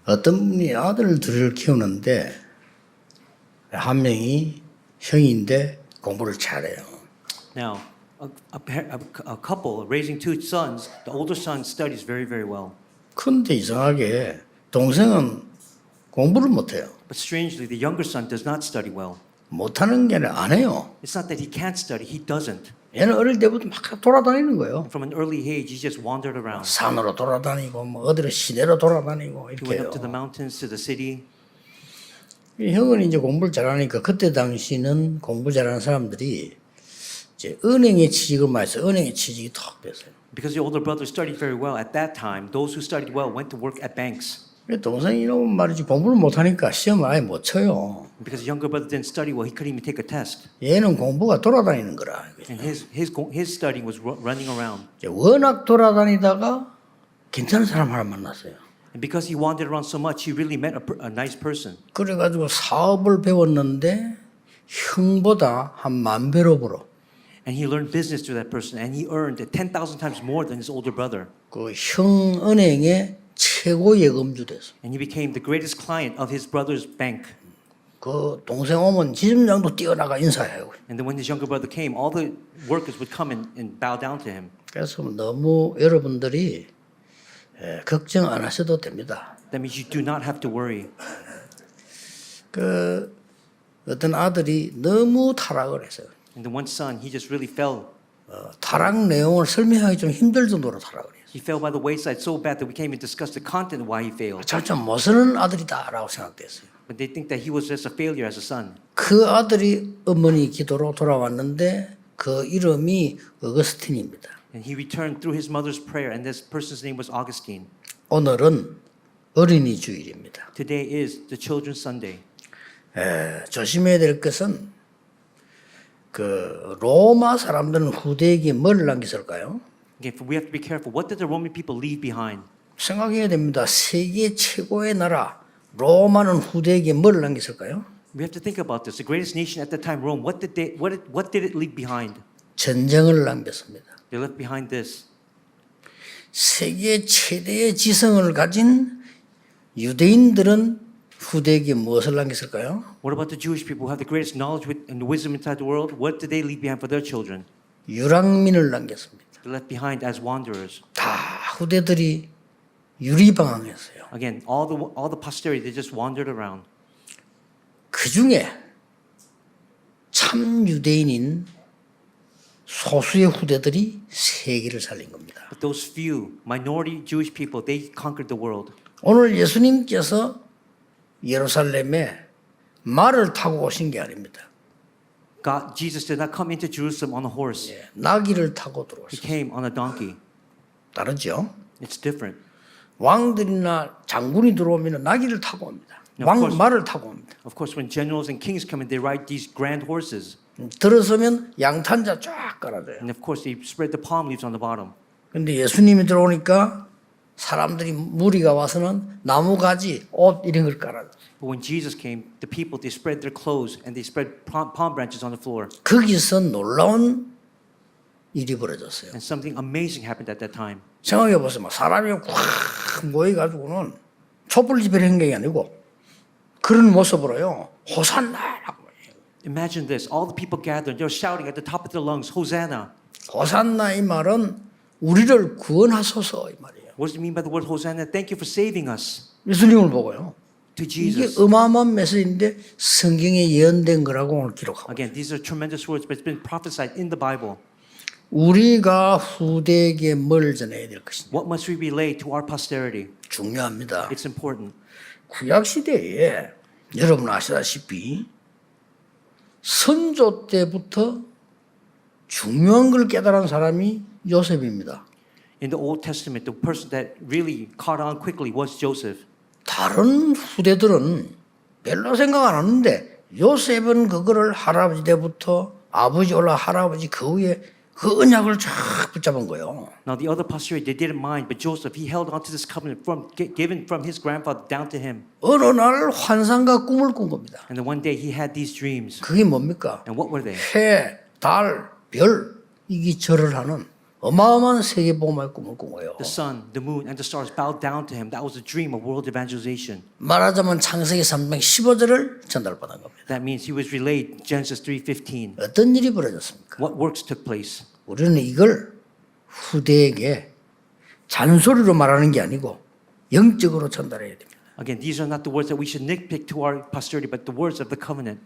어떤 분이 아들 둘을 키우는데 한 명이 형인데 공부를 잘해요. Now, a couple raising two sons, the older son studies very, very well. 그런데 이상하게 동생은 공부를 못해요. But strangely, the younger son does not study well. 못하는 게 아니라 안 해요. It's not that he can't study, he doesn't. 얘는 어릴 때부터 막 돌아다니는 거예요. From an early age, he just wandered around. 산으로 돌아다니고 뭐 어디로 시내로 돌아다니고 He 이렇게 went 해요. up to the mountains, to the city. 이 형은 이제 공부를 잘하니까 그때 당시는 공부 잘하는 사람들이 이제 은행에 취직을 많이 했어요. 은행에 취직이 턱 됐어요. Because the older brother studied very well at that time, those who studied well went to work at banks. 동생이 이러면 말이지 공부를 못하니까 시험을 아예 못 쳐요. Because the younger brother didn't study well, he couldn't even take a test. 얘는 공부가 돌아다니는 거라. And his studying was running around. 이제 워낙 돌아다니다가 괜찮은 사람 하나 만났어요. And because he wandered around so much, he really met a nice person. 그래가지고 사업을 배웠는데 형보다 한 10,000배로 벌어. And he learned business through that person, and he earned 10,000 times more than his older brother. 그 형 은행의 최고 예금주 됐어. And he became the greatest client of his brother's bank. 그 동생 오면 지점장도 뛰어나가 인사해요. And then when his younger brother came, all the workers would come and bow down to him. 그래서 너무 여러분들이 걱정 안 하셔도 됩니다. That means you do not have to worry. 그 어떤 아들이 너무 타락을 했어요. And the one son, he just really fell. 타락 내용을 설명하기 좀 힘들 정도로 타락을 했어요. He fell by the wayside so bad that we can't even discuss the content of why he failed. 잘좀 못 쓰는 아들이다라고 생각됐어요. But they think that he was just a failure as a son. 그 아들이 어머니 기도로 돌아왔는데 그 이름이 어거스틴입니다. And he returned through his mother's prayer, and this person's name was Augustine. 오늘은 어린이 주일입니다. Today is the Children's Sunday. 조심해야 될 것은 그 로마 사람들은 후대에게 뭘 남겼을까요? Again, we have to be careful. What did the Roman people leave behind? 생각해야 됩니다. 세계 최고의 나라 로마는 후대에게 뭘 남겼을까요? We have to think about this. The greatest nation at the time, Rome. What did it leave behind? 전쟁을 남겼습니다. They left behind this. 세계 최대의 지성을 가진 유대인들은 후대에게 무엇을 남겼을까요? What about the Jewish people who have the greatest knowledge and wisdom inside the world? What did they leave behind for their children? 유랑민을 남겼습니다. They left behind as wanderers. 다 후대들이 유리방황했어요. Again, all the posterity, they just wandered around. 그 중에 참 유대인인 소수의 후대들이 세계를 살린 겁니다. But those few minority Jewish people, they conquered the world. 오늘 예수님께서 예루살렘에 말을 타고 오신 게 아닙니다. Jesus did not come into Jerusalem on a horse. 나귀를 타고 He 들어오셨어요. came on a donkey. 다르죠? It's different. 왕들이나 장군이 들어오면 나귀를 타고 옵니다. of course. 말을 타고 옵니다. Of course, when generals and kings come in, they ride these grand horses. 들어서면 양탄자 쫙 깔아줘요. And of course, they spread the palm leaves on the bottom. 근데 예수님이 들어오니까 사람들이 무리가 와서는 나무가지, 옷 이런 걸 깔아줘요. But when Jesus came, the people, they spread their clothes and they spread palm branches on the floor. 거기서 놀라운 일이 벌어졌어요. And something amazing happened at that time. 생각해 보세요. 사람이 확 모여가지고는 촛불 집회를 한 게 아니고 그런 모습으로요. 호산나라고 해요. Imagine this. All the people gathered. They were shouting at the top of their lungs, Hosanna. 호산나 이 말은 우리를 구원하소서 이 말이에요. What does it mean by the word Hosanna? Thank you for saving us. 예수님을 보고요. To 이게 Jesus. 어마어마한 메시지인데 성경에 예언된 거라고 오늘 기록하고 Again, these are tremendous words, but it's been prophesied in the Bible. 우리가 후대에게 뭘 전해야 될 것이냐. What must we relay to our posterity? 중요합니다. It's important. 구약시대에 여러분 아시다시피 선조 때부터 중요한 걸 깨달은 사람이 요셉입니다. In the Old Testament, the person that really caught on quickly was Joseph. 다른 후대들은 별로 생각 안 하는데 요셉은 그거를 할아버지 때부터 아버지 올라 할아버지 그 위에 그 언약을 쫙 붙잡은 거예요. Now the other posterity, they didn't mind, but Joseph, he held on to this covenant given from his grandfather down to him. 어느 날 환상과 꿈을 꾼 겁니다. And then one day he had these dreams. 그게 뭡니까? And what were they? 해, 달, 별 이게 절을 하는 어마어마한 세계복음화의 꿈을 꾼 거예요. The sun, the moon, and the stars bowed down to him. That was the dream of world evangelization. 말하자면 창세기 315절을 전달받은 겁니다. That means he was relayed Genesis 3:15. 어떤 일이 벌어졌습니까? What works took place? 우리는 이걸 후대에게 잔소리로 말하는 게 아니고 영적으로 전달해야 됩니다. Again, these are not the words that we should nitpick to our posterity, but the words of the covenant.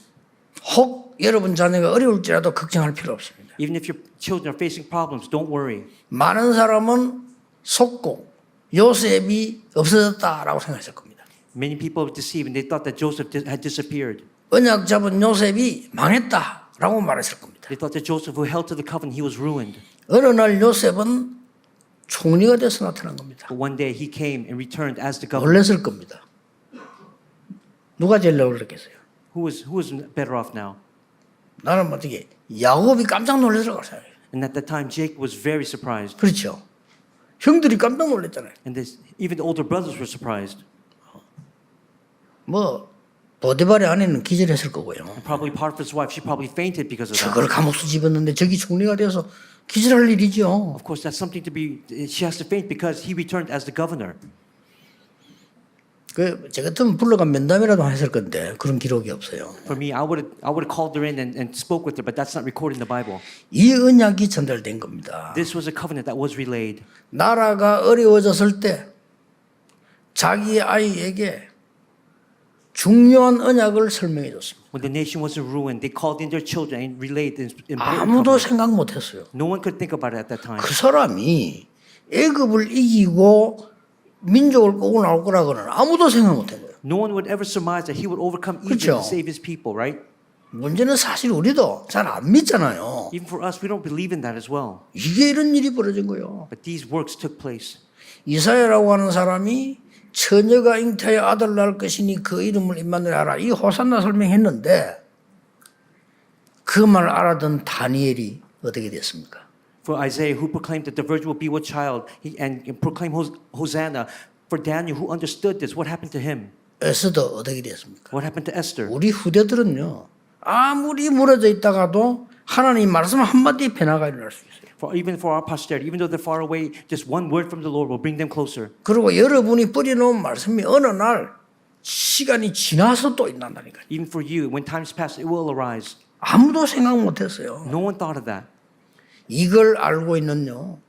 혹 여러분 자녀가 어려울지라도 걱정할 필요 없습니다. Even if your children are facing problems, don't worry. 많은 사람은 속고 요셉이 없어졌다라고 생각했을 겁니다. Many people were deceived and they thought that Joseph had disappeared. 언약 잡은 요셉이 망했다라고 말했을 겁니다. They thought that Joseph, who held to the covenant, he was ruined. 어느 날 요셉은 총리가 돼서 나타난 겁니다. But one day he came and returned as the governor. 놀랐을 겁니다. 누가 제일 놀랐겠어요? Who was better off now? 나는 어떻게 야곱이 깜짝 놀랐을 거라고 생각해요. And at that time, Jacob was very surprised. 그렇죠. 형들이 깜짝 놀랐잖아요. And even the older brothers were surprised. 뭐 보디발의 아내는 기절했을 거고요. And probably Potiphar's wife, she probably fainted because of that. 저걸 감옥수 집었는데 저기 총리가 되어서 기절할 일이죠. Of course, that's something to be. She has to faint because he returned as the governor. 저 같으면 불러가 면담이라도 했을 건데 그런 기록이 없어요. For me, I would have called her in and spoke with her, but that's not recorded in the Bible. 이 언약이 전달된 겁니다. This was a covenant that was relayed. 나라가 어려워졌을 때 자기 아이에게 중요한 언약을 설명해 줬습니다. When the nation was in ruin, they called in their children and relayed this important 아무도 covenant. 생각 못했어요. No one could think about it at that time. 그 사람이 애굽을 이기고 민족을 끌고 나올 거라고는 아무도 생각 못한 거예요. No one would ever surmise that he would overcome Egypt 그렇죠. and save his people, right? 문제는 사실 우리도 잘 안 믿잖아요. Even for us, we don't believe in that as well. 이게 이런 일이 벌어진 거예요. But these works took place. 이사야라고 하는 사람이 처녀가 잉태하여 아들 낳을 것이니 그 이름을 임마누엘 하라. 이 호산나 설명했는데 그 말 알아듣는 다니엘이 어떻게 됐습니까? For Isaiah, who proclaimed that the virgin will be with child, and proclaimed Hosanna. For Daniel, who understood this, what happened to him? 에스더 어떻게 됐습니까? What happened to Esther? 우리 후대들은요. 아무리 무너져 있다가도 하나님 말씀 한마디에 변화가 일어날 수 있어요. Even for our posterity, even though they're far away, just one word from the Lord will bring them closer. 그리고 여러분이 뿌려놓은 말씀이 어느 날 시간이 지나서 또 일어난다니까요. Even for you, when times pass, it will arise. 아무도 생각 못했어요. No one thought of that. 이걸 알고 있는요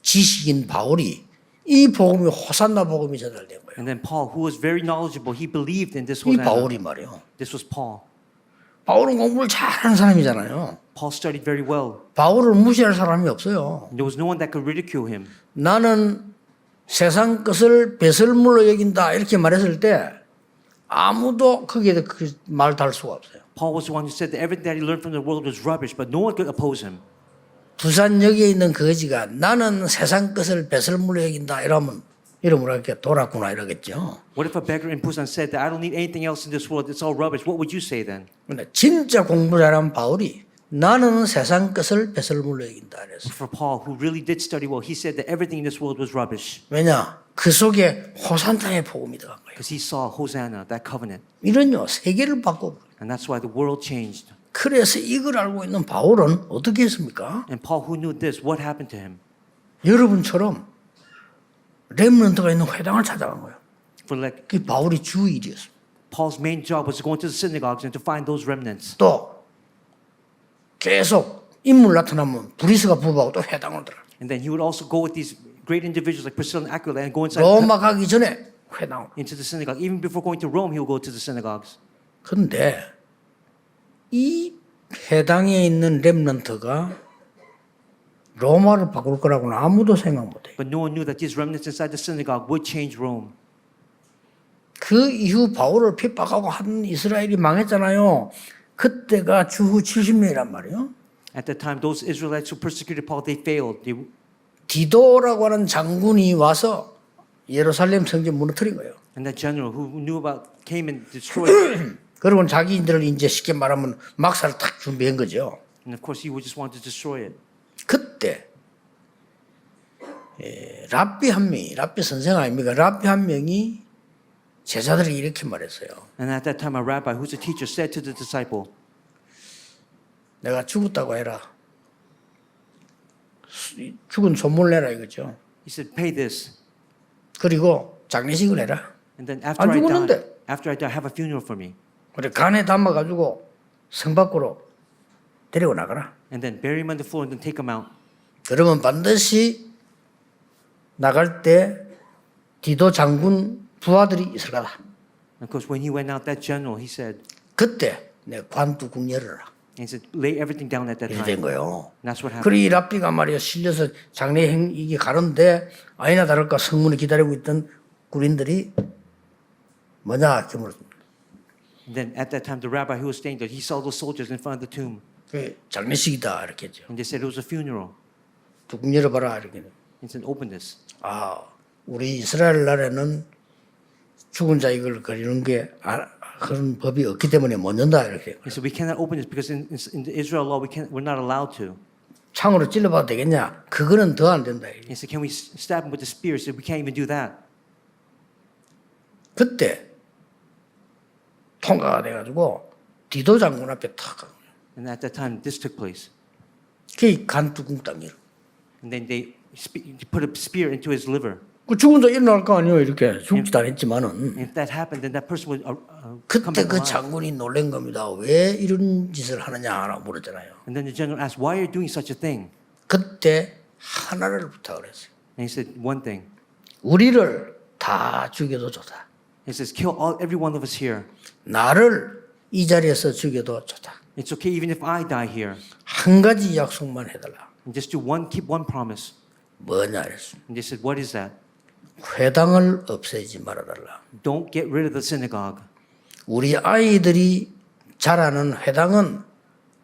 지식인 바울이 이 복음이 호산나 복음이 전달된 거예요. And then Paul, who was very knowledgeable, he believed in this 이 Hosanna. 바울이 말이요. This was Paul. 바울은 공부를 잘하는 사람이잖아요. Paul studied very well. 바울을 무시할 사람이 없어요. There was no one that could ridicule him. 나는 세상 것을 배설물로 여긴다 이렇게 말했을 때 아무도 거기에 말 달 수가 없어요. Paul was the one who said that everything that he learned from the world was rubbish, but no one could oppose him. 부산역에 있는 거지가 나는 세상 것을 배설물로 여긴다 이러면 이렇게 돌았구나 이러겠죠. What if a beggar in Busan said that I don't need anything else in this world, it's all rubbish? What would you say then? 근데 진짜 공부 잘한 바울이 나는 세상 것을 배설물로 여긴다 그랬어. For Paul, who really did study well, he said that everything in this world was rubbish 왜냐? 그 속에 호산나의 복음이 들어간 거예요. because he saw Hosanna, that covenant. 이런요 세계를 바꿔. And that's why the world changed. 그래서 이걸 알고 있는 바울은 어떻게 했습니까? And Paul, who knew this, what happened to him? 여러분처럼 렘넌트가 있는 회당을 찾아간 거예요. For like 그게 바울이 주 일이었습니다. Paul's main job was to go into the synagogues and to find those remnants. 또 계속 인물 나타나면 브리스가 부부하고 또 회당으로 들어가. And then he would also go with these great individuals like Priscilla and Aquila and go inside 로마 가기 전에 회당. into the synagogue. Even before going to Rome, he would go to the synagogues. 그런데 이 회당에 있는 렘넌트가 로마를 바꿀 거라고는 아무도 생각 못해요. But no one knew that these remnants inside the synagogue would change Rome. 그 이후 바울을 핍박하고 한 이스라엘이 망했잖아요. 그때가 주후 70년이란 말이에요. At that time, those Israelites who persecuted Paul, they failed. 디도라고 하는 장군이 와서 예루살렘 성전 무너뜨린 거예요. And that general who knew about came and destroyed. 그리고 자기들을 이제 쉽게 말하면 막사를 탁 준비한 거죠. And of course, he would just want to destroy it. 그때 랍비 한 명이, 랍비 선생 아닙니까? 랍비 한 명이 제자들에게 이렇게 말했어요. And at that time, a rabbi who's a teacher said to the disciple, 내가 죽었다고 해라. 죽은 손물 내라 이거죠. He said, pay this. 그리고 장례식을 해라. And then 안 죽었는데. after I die, have a funeral for me. 그래 간에 담아가지고 성 밖으로 데리고 나가라. And then bury him on the floor and then take him out. 그러면 반드시 나갈 때 디도 장군 부하들이 있을 거다. And of course, when he went out, that general, he said, 그때 내 관뚜껑 열어라. he said, lay everything down at that 이렇게 된 time. 거예요. And that's what happened. 그래 이 랍비가 말이야 실려서 장례행 이게 가는데 아니나 다를까 성문에 기다리고 있던 군인들이 뭐냐 이렇게 물었습니다. And then at that time, the rabbi who was staying there, he saw those soldiers in front of the tomb. 그 장례식이다 이렇게 했죠. And they said it was a funeral. 뚜껑 열어봐라 이렇게. He said, open this. 아 우리 이스라엘 나라에는 죽은 자 이걸 거리는 게 그런 법이 없기 때문에 못 연다 이렇게. He said, we cannot open this because in the Israel law, we're not allowed to. 창으로 찔러봐도 되겠냐? 그거는 더 안 된다. He said, can we stab him with the spear? He said, we can't even do that. 그때 통과가 돼가지고 디도 장군 앞에 탁 가고. And at that time, this took place. 그 간뚜껑 딱 열어. And then they put a spear into his liver. 그 죽은 자 일어날 거 아니에요. 이렇게 죽지도 않았지만은. And if that happened, then that person would come 그때 back 그 alive. 장군이 놀란 겁니다. 왜 이런 짓을 하느냐라고 물었잖아요. And then the general asked, why are you doing such a thing? 그때 하나를 부탁을 했어요. And he said, one thing. 우리를 다 죽여도 좋다. He says, kill every one of us here. 나를 이 자리에서 죽여도 좋다. It's okay even if I die here. 한 가지 약속만 해달라. And just keep one promise. 뭐냐 그랬어요. And they said, what is that? 회당을 없애지 말아달라. Don't get rid of the synagogue. 우리 아이들이 자라는 회당은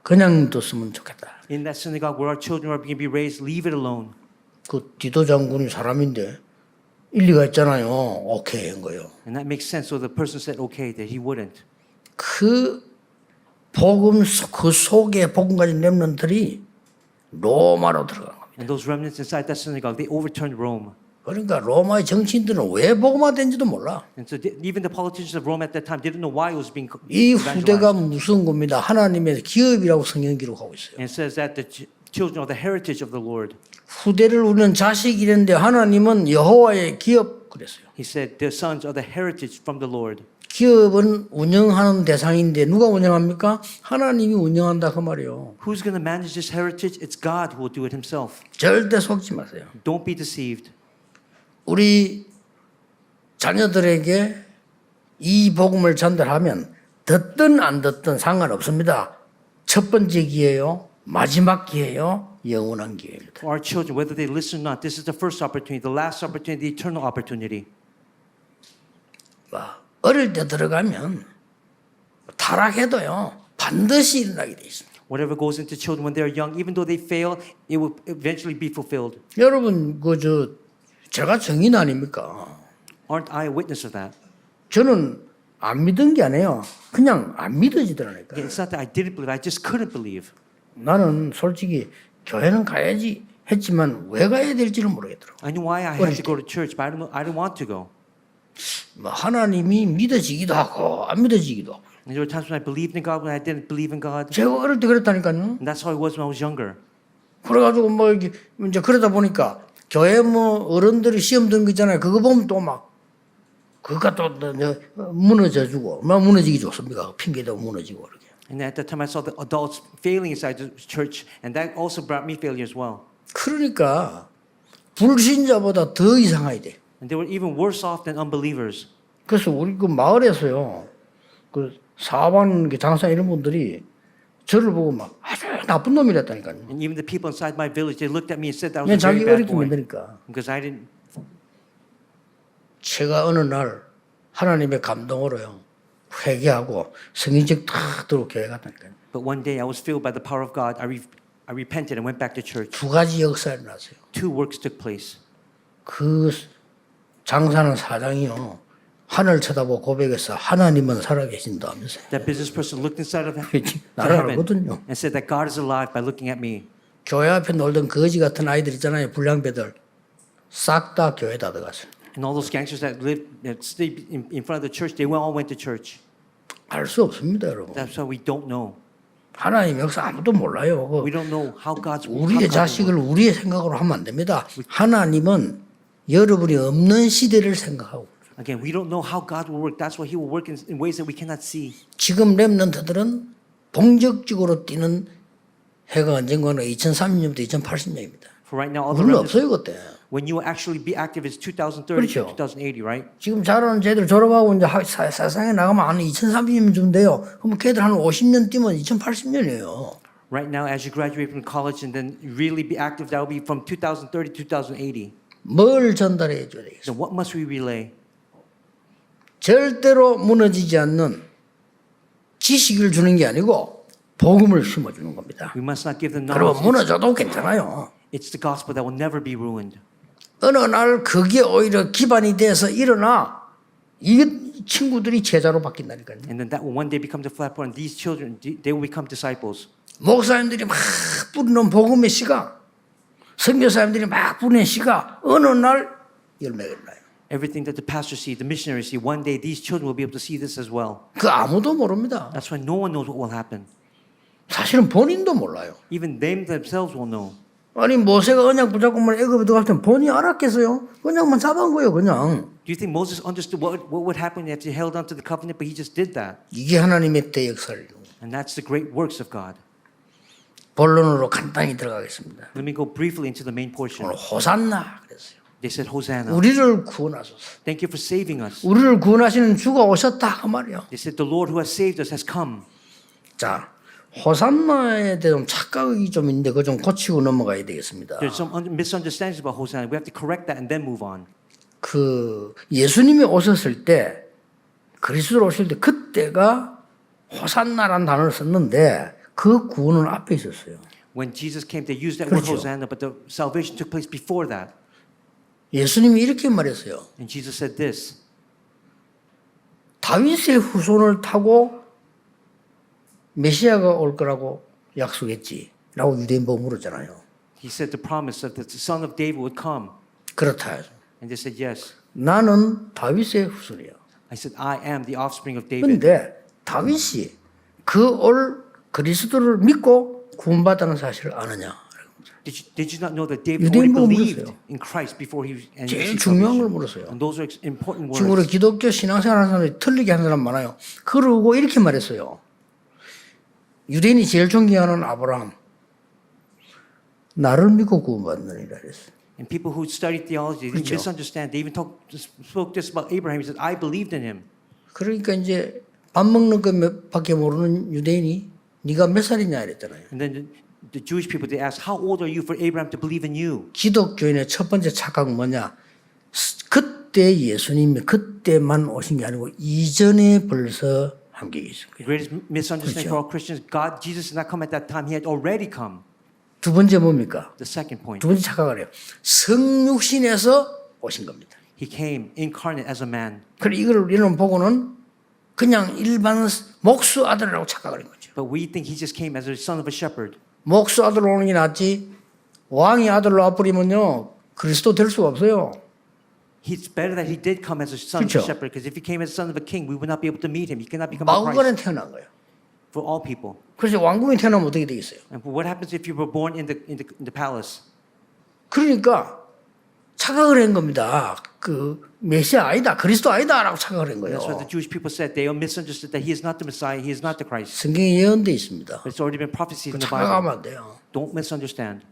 그냥 뒀으면 좋겠다. In that synagogue where our children are going to be raised, leave it alone. 그 디도 장군이 사람인데 일리가 있잖아요. 오케이 한 거예요. And that makes sense. So the person said, okay, that he wouldn't. 그 복음 그 속에 복음 가진 렘넌트들이 로마로 들어간 겁니다. And those remnants inside that synagogue, they overturned Rome. 그러니까 로마의 정치인들은 왜 복음화된지도 몰라. And so even the politicians of Rome at that time didn't know why it was being 이 evangelized. 후대가 무서운 겁니다. 하나님의 기업이라고 성경 기록하고 있어요. And it says that the children are the heritage of the Lord. 후대를 우리는 자식이랬는데 하나님은 여호와의 기업 그랬어요. He said their sons are the heritage from the Lord. 기업은 운영하는 대상인데 누가 운영합니까? 하나님이 운영한다 그 말이에요. Who's going to manage this heritage? It's God who will do it himself. 절대 속지 마세요. Don't be deceived. 우리 자녀들에게 이 복음을 전달하면 듣든 안 듣든 상관없습니다. 첫 번째 기회요, 마지막 기회요, 영원한 기회입니다. For our children, whether they listen or not, this is the first opportunity, the last opportunity, the eternal opportunity. 어릴 때 들어가면 타락해도요 반드시 일어나게 돼 있습니다. Whatever goes into children when they're young, even though they fail, it will eventually be fulfilled. 여러분 제가 증인 아닙니까? Aren't I a witness of that? 저는 안 믿은 게 아니에요. 그냥 안 믿어지더라니까. It's not that I didn't believe, I just couldn't believe. 나는 솔직히 교회는 가야지 했지만 왜 가야 될지를 모르겠더라고. I knew why I had to go to church, but I didn't want to go. 뭐 하나님이 믿어지기도 하고 안 믿어지기도 하고. And there were times when I believed in God, when I didn't believe in God. 제가 어릴 때 그랬다니까요. And that's how it was when I was younger. 그래가지고 뭐 이제 그러다 보니까 교회 뭐 어른들이 시험 든 거 있잖아요. 그거 보면 또 막 그가 또 무너져주고 막 무너지기 좋습니까? 핑계대고 무너지고 그렇게. And at that time I saw the adults failing inside the church, and that also brought me failure as well. 그러니까 불신자보다 더 이상하게 돼. And they were even worse off than unbelievers. 그래서 우리 그 마을에서요, 그 사업하는 장사 이런 분들이 저를 보고 막 아주 나쁜 놈이랬다니까요. And even the people inside my village, they looked at me and said that I was 그냥 a very 자기 bad 어렵게 boy 만드니까. because I didn't. 제가 어느 날 하나님의 감동으로요 회개하고 성인직 탁 들어 교회 갔다니까요. But one day I was filled by the power of God. I repented and went back to church. 두 가지 역사가 일어났어요. Two works took place. 그 장사하는 사장이요 하늘 쳐다보고 고백해서 하나님은 살아계신다 하면서요. That business person looked inside of 나를 heaven 알거든요. and said that God is alive by looking at me. 교회 앞에 놀던 거지 같은 아이들 있잖아요. 불량배들 싹 다 교회다 들어갔어요. And all those gangsters that stayed in front of the church, they all went to church. 알 수 없습니다, 여러분. That's why we don't know. 하나님 역사 아무도 몰라요. 그 We don't know how God's 우리의 자식을 우리의 생각으로 하면 안 됩니다. 하나님은 여러분이 없는 시대를 생각하고 Again, we don't know how God will work. That's why He will work in ways that we cannot see. 지금 렘넌트들은 본격적으로 뛰는 해가 언젠가는 2030년부터 2080년입니다. For right now, all the 물론 remnants, 없어요 그때. when you will actually be active is 2030 그렇죠. to 2080, right? 지금 잘하는 쟤들 졸업하고 이제 세상에 나가면 한 2030년쯤 돼요. 그럼 걔들 한 50년 뛰면 2080년이에요. Right now, as you graduate from college and then really be active, that will be from 2030 to 2080. 뭘 전달해 줘야 되겠어요? So what must we relay? 절대로 무너지지 않는 지식을 주는 게 아니고 복음을 심어주는 겁니다. We must not give them 그러면 knowledge. 무너져도 괜찮아요. It's the gospel that will never be ruined. 어느 날 그게 오히려 기반이 돼서 일어나 이 친구들이 제자로 바뀐다니까요. And then that will one day become the flatboard, and these children, they will become disciples. 목사님들이 막 뿌리는 복음의 씨가 선교사님들이 막 뿌리는 씨가 어느 날 열매가 나요. Everything that the pastors see, the missionaries see, one day these children will be able to see this as well. 그 아무도 모릅니다. That's why no one knows what will happen. 사실은 본인도 몰라요. Even them themselves will know. 아니 모세가 언약 붙잡고만 애굽에 들어갈 땐 본인이 알았겠어요? 언약만 잡은 거예요 그냥. Do you think Moses understood what would happen if he held on to the covenant, but he just did that? 이게 하나님의 때 역사를. And that's the great works of God. 본론으로 간단히 들어가겠습니다. Let me go briefly into the main portion. 오늘 호산나 그랬어요. They said, Hosanna. 우리를 구원하소서. Thank you for saving us. 우리를 구원하시는 주가 오셨다 그 말이요. They said, the Lord who has saved us has come. 자, 호산나에 대한 착각이 좀 있는데 그거 좀 고치고 넘어가야 되겠습니다. There's some misunderstandings about Hosanna. We have to correct that and then move on. 그 예수님이 오셨을 때 그리스도로 오실 때 그때가 호산나라는 단어를 썼는데 그 구원은 앞에 있었어요. When Jesus came, they used that word 그렇죠. Hosanna, but the salvation took place before that. 예수님이 이렇게 말했어요. And Jesus said this. 다윗의 후손을 타고 메시아가 올 거라고 약속했지. 라고 유대인 보고 물었잖아요. He said the promise that the son of David would come. 그렇다. And they said, yes. 나는 다윗의 후손이야. I said, I am the offspring of David. 근데 다윗이 그 올 그리스도를 믿고 구원받다는 사실을 아느냐? Did you not know that David 유대인 already 보고 believed 물었어요. in Christ before he and 제일 received 중요한 걸 salvation? 물었어요. And those are important 지금 우리 words. 기독교 신앙생활 하는 사람들이 틀리게 하는 사람 많아요. 그러고 이렇게 말했어요. 유대인이 제일 존경하는 아브라함. 나를 믿고 구원받느니라 그랬어요. And people who study theology, they 그렇죠. misunderstand. They even spoke this about Abraham. He said, I believed in him. 그러니까 이제 밥 먹는 것 밖에 모르는 유대인이 네가 몇 살이냐 이랬잖아요. And then the Jewish people, they asked, how old are you for Abraham to believe in you? 기독교인의 첫 번째 착각은 뭐냐? 그때 예수님이 그때만 오신 게 아니고 이전에 벌써 함께 계신 The 거예요. greatest misunderstanding for all Christians, God, Jesus did not come at that time. He had already come. 두 번째 뭡니까? The second point, 두 번째 착각을 해요. 성육신에서 오신 겁니다. he came incarnate as a man. 그래 이런 보고는 그냥 일반 목수 아들이라고 착각을 한 거죠. But we think he just came as a son of a shepherd. 목수 아들로 오는 게 낫지 왕이 아들로 와버리면요 그리스도 될 수가 없어요. It's better that he did come as a son 그렇죠. of a shepherd, because if he came as a son of a king, we would not be able to meet him. He cannot become a 마구간에 Christ 태어난 거예요. for all people. 그래서 왕궁에 태어나면 어떻게 되겠어요? And what happens if you were born in the palace? 그러니까 착각을 한 겁니다. 그 메시아 아니다, 그리스도 아니다라고 착각을 한 And that's what 거예요. the Jewish people said. They misunderstood that he is not the Messiah, he is not the Christ. 성경에 예언돼 있습니다. It's already been prophesied in the 착각하면 Bible. 안 돼요. Don't misunderstand.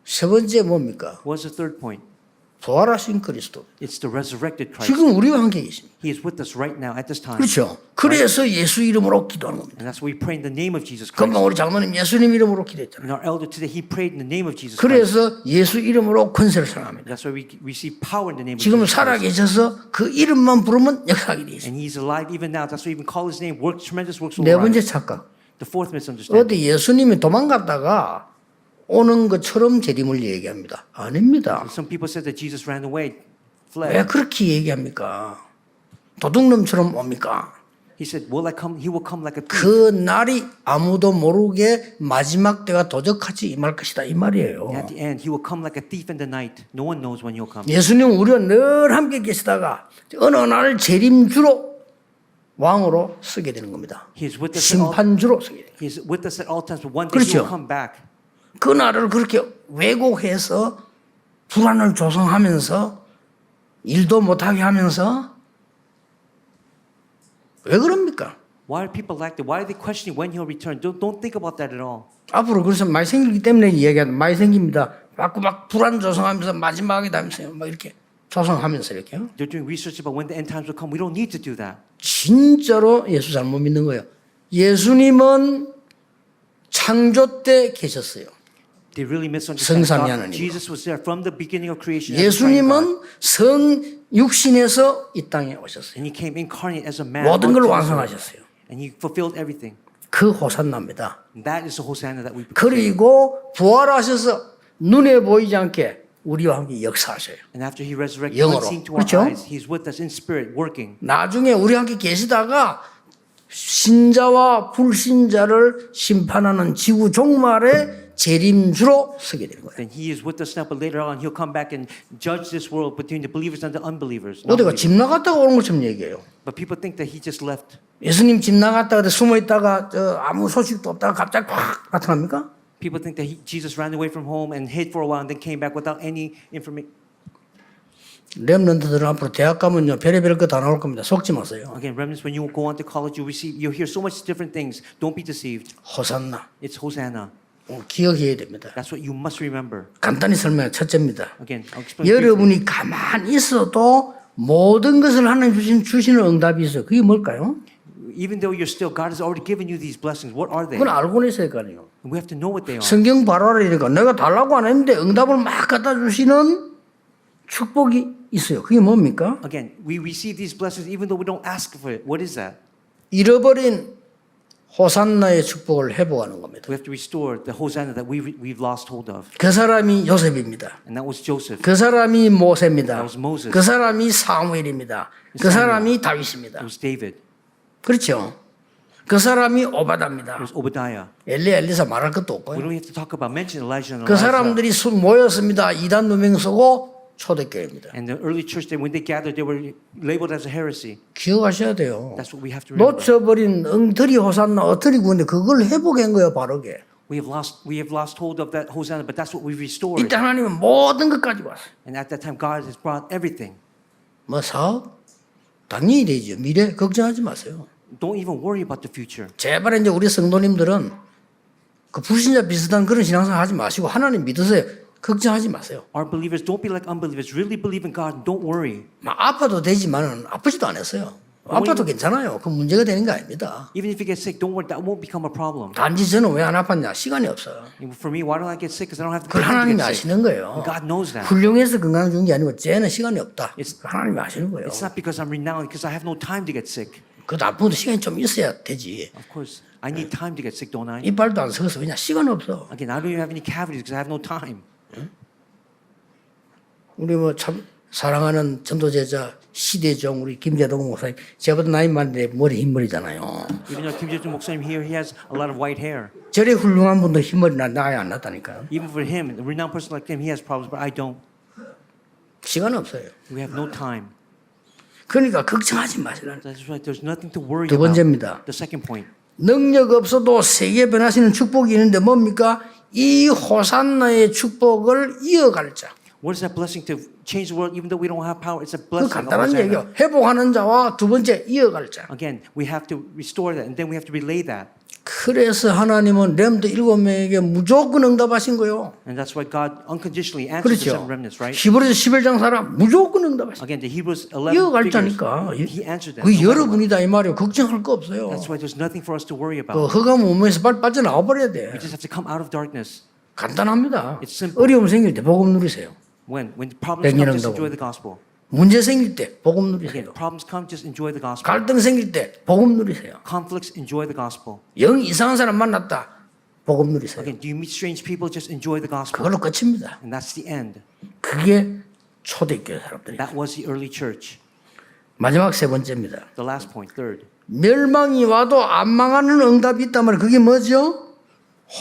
세 번째 뭡니까? What's the third point? 부활하신 그리스도. It's the resurrected Christ. 지금 우리와 함께 계십니다. He is with us right now at this time. 그렇죠. 그래서 예수 이름으로 기도하는 겁니다. And that's why we pray in the name of Jesus 금방 Christ. 우리 장로님 예수님 이름으로 기도했잖아요. And our elder today, he prayed in the name of Jesus Christ. 그래서 예수 이름으로 권세를 사랑합니다. That's why we receive power in the name of 지금 Jesus Christ. 살아계셔서 그 이름만 부르면 역사하게 되어 있습니다. And he's alive even now. That's why even call his name. Work tremendous works will 네 번째 arise. 착각. The fourth misunderstanding. 어디 예수님이 도망갔다가 오는 것처럼 재림을 얘기합니다. 아닙니다. Some people said that Jesus ran away, 왜 fled. 그렇게 얘기합니까? 도둑놈처럼 옵니까? He said, "Will I come? He will come like a thief." 그 날이 아무도 모르게 마지막 때가 도적같이 임할 것이다 이 말이에요. At the end, he will come like a thief in the night. No one knows when he'll come. 예수님 우리와 늘 함께 계시다가 어느 날 재림주로 왕으로 서게 되는 겁니다. He is with us at all, 심판주로 서게 돼요. he is with us at all times, but one day he 그렇죠. will come back. 그 나라를 그렇게 왜곡해서 불안을 조성하면서 일도 못하게 하면서 왜 그럽니까? Why are people like that? Why are they questioning when he'll return? Don't think about that at all. 앞으로 그래서 많이 생기기 때문에 이야기하는 많이 생깁니다. 자꾸 막 불안 조성하면서 마지막에 다면서요. 막 이렇게 조성하면서 이렇게요. They're doing research about when the end times will come. We don't need to do that. 진짜로 예수 잘못 믿는 거예요. 예수님은 창조 때 계셨어요. They really misunderstand 성삼위 God. 하나님. Jesus was there from the beginning of creation. as the triune God. 예수님은 선 육신에서 이 땅에 오셨어요. And he came incarnate as a man. 모든 걸 born to this earth. 완성하셨어요. And he fulfilled everything. 그 호산나입니다. And that is the Hosanna that we proclaim. 그리고 부활하셔서 눈에 보이지 않게 우리와 함께 역사하셔요. And after he resurrected, 영으로. unseen to our 그렇죠? eyes, he's with us in spirit, working. 나중에 우리와 함께 계시다가 신자와 불신자를 심판하는 지구 종말의 재림주로 서게 되는 거예요. Then he is with us now, but later on he'll come back and judge this world between the believers and the unbelievers. 어디가 집 나갔다가 오는 것처럼 얘기해요. But people think that he just left. 예수님 집 나갔다가 숨어 있다가 아무 소식도 없다가 갑자기 확 나타납니까? People think that Jesus ran away from home and hid for a while and then came back without any information. 렘넌트들은 앞으로 대학 가면요 별의별 거 다 나올 겁니다. 속지 마세요. Again, remnants, when you go on to college, you'll hear so much different things. Don't be deceived. 호산나 It's Hosanna. 기억해야 됩니다. That's what you must remember. 간단히 설명해. 첫째입니다. Again, I'll explain. briefly. 여러분이 가만히 있어도 모든 것을 하나님 주시는 응답이 있어요. 그게 뭘까요? Even though you're still, God has already given you these blessings. What are they? 그건 알고 있어야 할 거 아니에요. We have to know what they are. 성경 바로하라니까 내가 달라고 안 했는데 응답을 막 갖다 주시는 축복이 있어요. 그게 뭡니까? Again, we receive these blessings even though we don't ask for it. What is that? 잃어버린 호산나의 축복을 회복하는 겁니다. We have to restore the Hosanna that we've lost hold of. 그 사람이 요셉입니다. And that was Joseph. 그 사람이 모세입니다. That was Moses. 그 사람이 사무엘입니다. 그 사람이 다윗입니다. It was David. 그렇죠. 그 사람이 It 오바다입니다. was Obadiah. 엘리사 말할 것도 We 없고요. don't have to talk about mention Elijah and 그 Elijah. 사람들이 모였습니다. 이단 누명 쓰고 초대교회입니다. And the early church, when they gathered, they were labeled as a heresy. 기억하셔야 돼요. That's what we have to remember. 놓쳐버린 엉터리 호산나 엉터리 구원데 그걸 회복한 거예요. 바르게. We have lost hold of that Hosanna, but that's what we've restored. 이때 하나님은 모든 것까지 왔어요. And at that time, God has brought everything. 뭐 사업? 당연히 되죠. 미래 걱정하지 마세요. Don't even worry about the future. 제발 이제 우리 성도님들은 그 불신자 비슷한 그런 신앙생활 하지 마시고 하나님 믿으세요. 걱정하지 마세요. Our believers, don't be like unbelievers. Really believe in God and don't worry. 막 아파도 되지만 아프지도 않았어요. 아파도 괜찮아요. 그 문제가 되는 게 아닙니다. Even if you get sick, don't worry. That won't become a problem. 단지 저는 왜 안 아팠냐? 시간이 없어요. For me, why don't I get sick? Because I don't have the 그걸 time to 하나님이 get sick. 아시는 거예요. God knows that. 훌륭해서 건강 좋은 게 아니고 쟤는 시간이 없다. It's- 하나님이 아시는 거예요. It's not because I'm renowned, because I have no time to get sick. 그 아프도 시간이 좀 있어야 되지. Of course, I need time to get sick, don't I? 이빨도 안 썩어서 왜냐? 시간 없어. Again, I don't even have any cavities because I have no time. 우리 뭐 참 사랑하는 전도제자 시대종 우리 김재동 목사님 제보다 나이 많은데 머리 흰머리잖아요. Even though Kim Jae-jung 목사님 here, he has a lot of white hair. 저래 훌륭한 분도 흰머리 나이 안 났다니까요. Even for him, a renowned person like him, he has problems, but I don't. 시간 없어요. We have no time. 그러니까 걱정하지 마시라는. That's right. There's nothing to worry 두 about. 번째입니다. The second point. 능력 없어도 세계 변하시는 축복이 있는데 뭡니까? 이 호산나의 축복을 이어갈 자. What is that blessing to change the world even though we don't have power? It's a 그 blessing. of 간단한 Hosanna. 얘기요. 회복하는 자와 두 번째 이어갈 자. Again, we have to restore that and then we have to relay that. 그래서 하나님은 렘드 7명에게 무조건 응답하신 거요. And that's why God unconditionally answers the 그렇죠. seven remnants, right? 히브리서 11장 사람 무조건 응답하신 Again, the Hebrews 11 이어갈 figures, 자니까. he answered that. 그 no matter what. 여러분이다 이 말이요. 걱정할 거 없어요. That's why there's nothing for us to worry 그 about. 흑암 몸에서 빨리 빠져나와 버려야 돼. We just have to come out of darkness. 간단합니다. It's simple. 어려움 생길 때 복음 누리세요. When problems come, just 백년한다고. enjoy the gospel. 문제 생길 때 복음 Again, 누리세요. problems come, just enjoy the gospel. 갈등 생길 때 복음 누리세요. Conflicts, enjoy the gospel. 영 이상한 사람 만났다. 복음 누리세요. Again, do you meet strange people? Just enjoy the gospel. 그걸로 끝입니다. And that's the end. 그게 초대교회 사람들이. That was the early church. 마지막 세 번째입니다. The last point, third. 멸망이 와도 안 망하는 응답이 있다면 그게 뭐죠?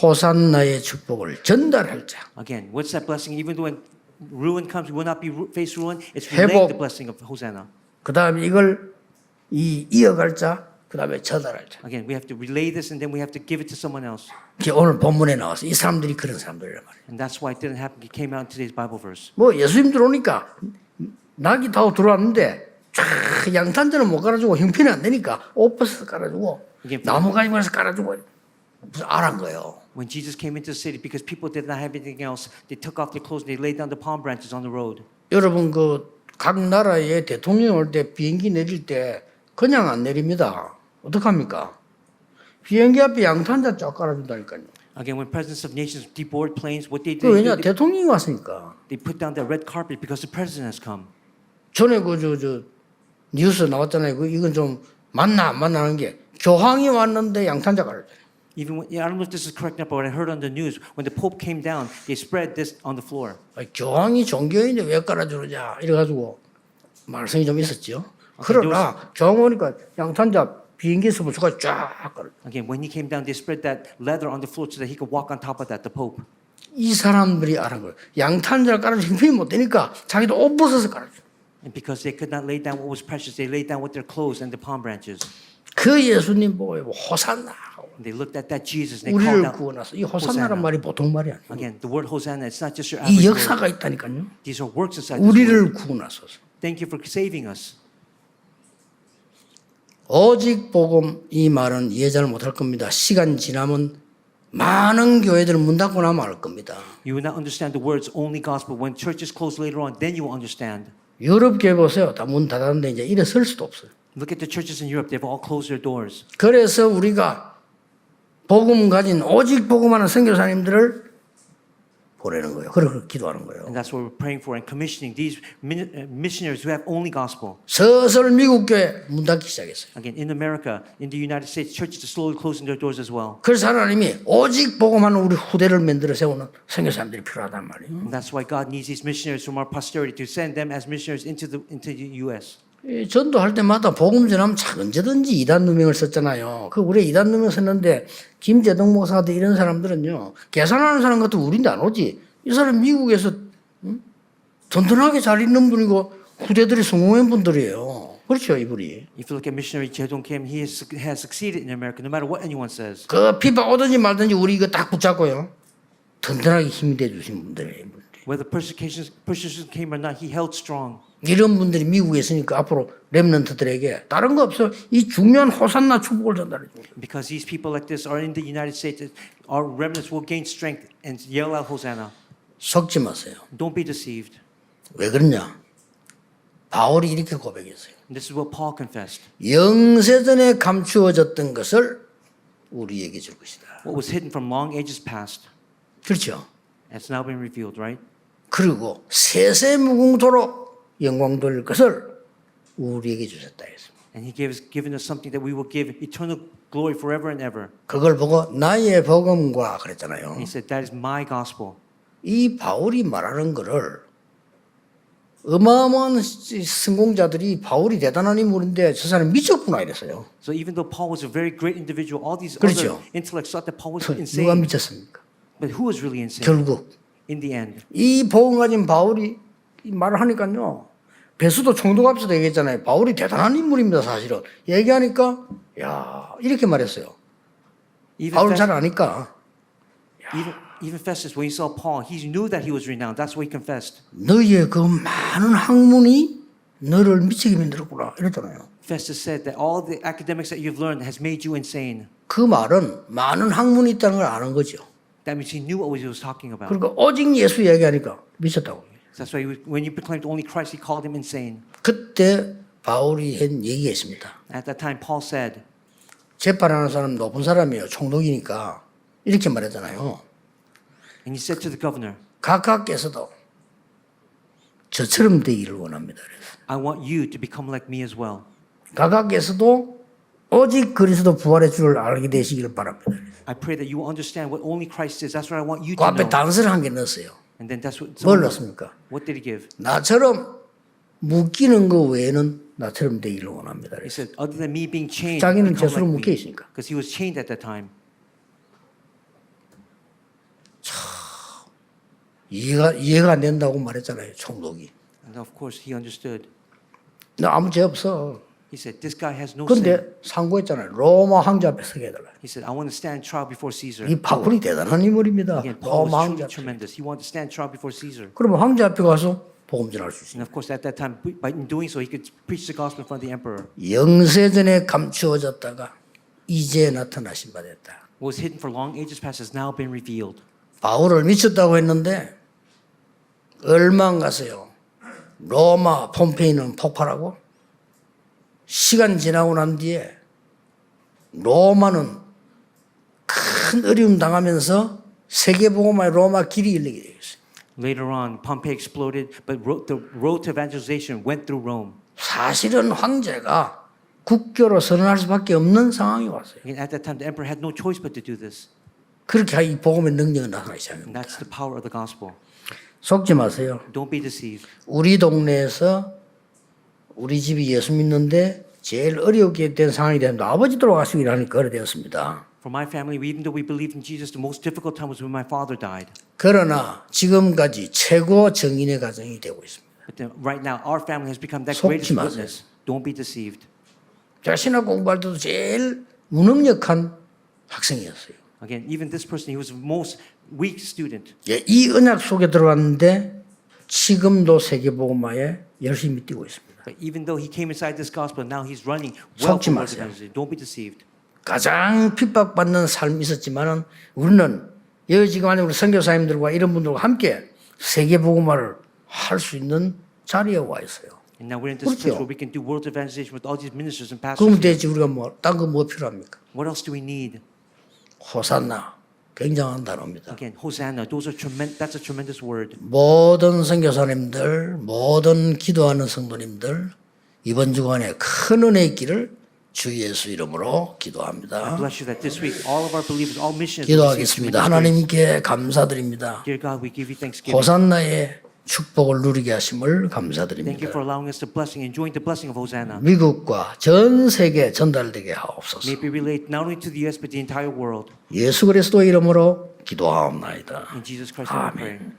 호산나의 축복을 전달할 자. Again, what's that blessing? Even though when ruin comes, we will not be face ruin. It's relaying the blessing of Hosanna. 그 다음에 이걸 이어갈 자, 그 다음에 전달하자. Again, we have to relay this and then we have to give it to someone else. 이게 오늘 본문에 나와서 이 사람들이 그런 사람들이란 말이에요. And that's why it didn't happen. It came out in today's Bible verse. 뭐 예수님 들어오니까 낙이 타고 들어왔는데 쫙 양탄자는 못 깔아주고 형편이 안 되니까 옷 벗어서 깔아주고 나무 가지고 가서 깔아주고 무슨 알한 거예요. When Jesus came into the city, because people did not have anything else, they took off their clothes and they laid down the palm branches on the road. 여러분 그 각 나라의 대통령 올 때 비행기 내릴 때 그냥 안 내립니다. 어떡합니까? 비행기 앞에 양탄자 쫙 깔아준다니까요. Again, when presidents of nations deboard planes, what they 그 do, 왜냐 대통령이 왔으니까. they put down the red carpet because the president has come. 전에 저 뉴스 나왔잖아요. 그 이건 좀 맞나 안 맞나는 게 교황이 왔는데 양탄자 깔아줘요. Even when, I don't know if this is correct enough, but what I heard on the news, when the Pope came down, they spread this on the floor. 교황이 종교인데 왜 깔아주느냐 이래가지고 말썽이 좀 있었죠. 그러나 교황 오니까 양탄자 비행기에서 부수가 쫙 깔아. Again, when he came down, they spread that leather on the floor so that he could walk on top of that, the Pope. 이 사람들이 알은 거예요. 양탄자를 깔아주 형편이 못 되니까 자기도 옷 벗어서 깔아줘. And because they could not lay down what was precious, they laid down with their clothes and the palm branches. 그 예수님 보고 호산나. And they looked at that Jesus and they 우리를 called out. 구원하소. 이 호산나란 말이 보통 말이 아니에요. Again, the word Hosanna, it's not just your 이 average 역사가 word. 있다니까요. These are works inside this word. 우리를 구원하소서. Thank you for saving us. 오직 복음 이 말은 이해 잘 못할 겁니다. 시간 지나면 많은 교회들은 문 닫고 나면 알 겁니다. You will not understand the words only gospel. When churches close later on, then you will understand. 유럽 교회 보세요. 다 문 닫았는데 이제 이래 설 수도 없어요. Look at the churches in Europe. They've all closed their doors. 그래서 우리가 복음 가진 오직 복음하는 선교사님들을 보내는 거예요. 그렇게 기도하는 거예요. And that's what we're praying for and commissioning these missionaries who have only gospel. 서서히 미국 교회 문 닫기 시작했어요. Again, in America, in the United States, churches are slowly closing their doors as well. 그래서 하나님이 오직 복음하는 우리 후대를 만들어 세우는 선교사님들이 필요하단 말이에요. And that's why God needs these missionaries from our posterity to send them as missionaries into the U.S. 이 전도할 때마다 복음 전하면 참 언제든지 이단 누명을 썼잖아요. 그 우리 이단 누명 썼는데 김재동 목사들 이런 사람들은요. 계산하는 사람 같은 우리인데 안 오지. 이 사람 미국에서 든든하게 잘 있는 분이고 후대들이 성공한 분들이에요. 그렇죠, 이분이. If you look at missionary Jae-dong Kim, he has succeeded in America, no matter what anyone says. 그 비방 오든지 말든지 우리 이거 딱 붙잡고요. 든든하게 힘이 돼 주신 분들이에요. Whether persecutions came or not, he held strong. 이런 분들이 미국에 있으니까 앞으로 렘넌트들에게 다른 거 없어. 이 중요한 호산나 축복을 전달해 줘. Because these people like this are in the United States, our remnants will gain strength and yell out Hosanna. 속지 마세요. Don't be deceived. 왜 그러냐? 바울이 이렇게 고백했어요. And this is what Paul confessed. 영세전에 감추어졌던 것을 우리에게 줄 것이다. What was hidden from long ages past 그렇죠. has now been revealed, right? 그리고 세세무궁토록 영광 돌릴 것을 우리에게 주셨다 했습니다. And he given us something that we will give eternal glory forever and ever. 그걸 보고 나의 복음과 그랬잖아요. And he said, that is my gospel. 이 바울이 말하는 거를 어마어마한 성공자들이 바울이 대단한 인물인데 저 사람이 미쳤구나 이랬어요. So even though Paul was a very great individual, all these 그렇죠. other intellects thought that Paul was 누가 insane. 미쳤습니까? But who was really insane 결국 in the end? 이 복음 가진 바울이 이 말을 하니까요. 베스도 총독 앞에서도 얘기했잖아요. 바울이 대단한 인물입니다, 사실은. 얘기하니까 야 이렇게 말했어요. 바울 잘 아니까 Even Festus, when he saw Paul, he knew that he was renowned. That's what he confessed. 너희의 그 많은 학문이 너를 미치게 만들었구나 이랬잖아요. Festus said that all the academics that you've learned has made you insane. 그 말은 많은 학문이 있다는 걸 아는 거죠. That means he knew what he was talking about. 그러니까 오직 예수 얘기하니까 미쳤다고. That's why when you proclaimed only Christ, he called him insane. 그때 바울이 한 얘기가 있습니다. At that time, Paul said, 재판하는 사람 높은 사람이에요. 총독이니까 이렇게 말했잖아요. and he said to the governor, 각각께서도 저처럼 되기를 원합니다. 그래서 I want you to become like me as well. 각각께서도 오직 그리스도 부활의 줄을 알게 되시기를 바랍니다. I pray that you will understand what only Christ is. That's what I want you 그 to 앞에 know. 단서를 한 개 넣었어요. And then that's what. 뭘 someone- 넣습니까? What did he give? 나처럼 묶이는 거 외에는 나처럼 되기를 원합니다. He 그래서 said, other than me being chained, 자기는 become 젖으로 like 묶여 me. 있으니까. Because he was chained at that time. 이해가 안 된다고 말했잖아요. 총독이. And of course, he understood. 나 아무 죄 없어. He said, this guy has no sin. 그런데 상고했잖아요. 로마 황제 앞에 서게 해달라. He said, I want to stand trial before Caesar. 이 바울이 대단한 인물입니다. Again, Paul was 로마 truly 황제 앞에. tremendous. He wanted to stand trial before Caesar. 그러면 황제 앞에 가서 복음 전할 수 있어요. And of course, at that time, by in doing so, he could preach the gospel in front of the emperor. 영세전에 감추어졌다가 이제 나타나신 바 됐다. What was hidden for long ages past has now been revealed. 바울을 미쳤다고 했는데 얼마 안 가서요. 로마 폼페이는 폭발하고 시간 지나고 난 뒤에 로마는 큰 어려움 당하면서 세계복음화의 로마 길이 열리게 되었어요. Later on, Pompey exploded, but the road to evangelization went through Rome. 사실은 황제가 국교로 선언할 수밖에 없는 상황이 왔어요. And at that time, the emperor had no choice but to do this. 그렇게 이 복음의 능력이 나타나기 시작합니다. And that's the power of the gospel. 속지 마세요. Don't be deceived. 우리 동네에서 우리 집이 예수 믿는데 제일 어렵게 된 상황이 되면 아버지 돌아가시고 일하니까 그래 되었습니다. For my family, even though we believed in Jesus, the most difficult time was when my father died. 그러나 지금까지 최고 정인의 가정이 되고 있습니다. But then, right now, our family has become that 속지 greatest 마세요. witness. Don't be deceived. 제가 신학 공부할 때도 제일 무능력한 학생이었어요. Again, even this person, he was the most weak student. 예, 이 언약 속에 들어왔는데 지금도 세계복음화에 열심히 뛰고 있습니다. But even though he came inside this gospel, now he's running well 속지 towards 마세요. evangelism. Don't be deceived. 가장 핍박받는 삶이 있었지만은 우리는 여기 지금 안에 우리 선교사님들과 이런 분들과 함께 세계복음화를 할 수 있는 자리에 와 있어요. And now we're in this place 그렇죠. where we can do world evangelization with all these ministers and 그러면 pastors. 되지 우리가 딴 거 뭐 필요합니까? What else do we need? 호산나 굉장한 단어입니다. Again, Hosanna. That's a tremendous word. 모든 선교사님들, 모든 기도하는 성도님들 이번 주간에 큰 은혜 있기를 주 예수 이름으로 I 기도합니다. bless you that this week, all of our believers, all missionaries, will receive 기도하겠습니다. tremendous grace. 하나님께 감사드립니다. Dear God, we give you thanksgiving. 호산나의 축복을 누리게 하심을 Thank you 감사드립니다. for allowing us the blessing, enjoying the blessing of Hosanna. 미국과 전 세계에 전달되게 하옵소서. May it be relayed not only to the U.S. but the entire world. 예수 그리스도 이름으로 기도하옵나이다. In Jesus Christ's name we 아멘. pray.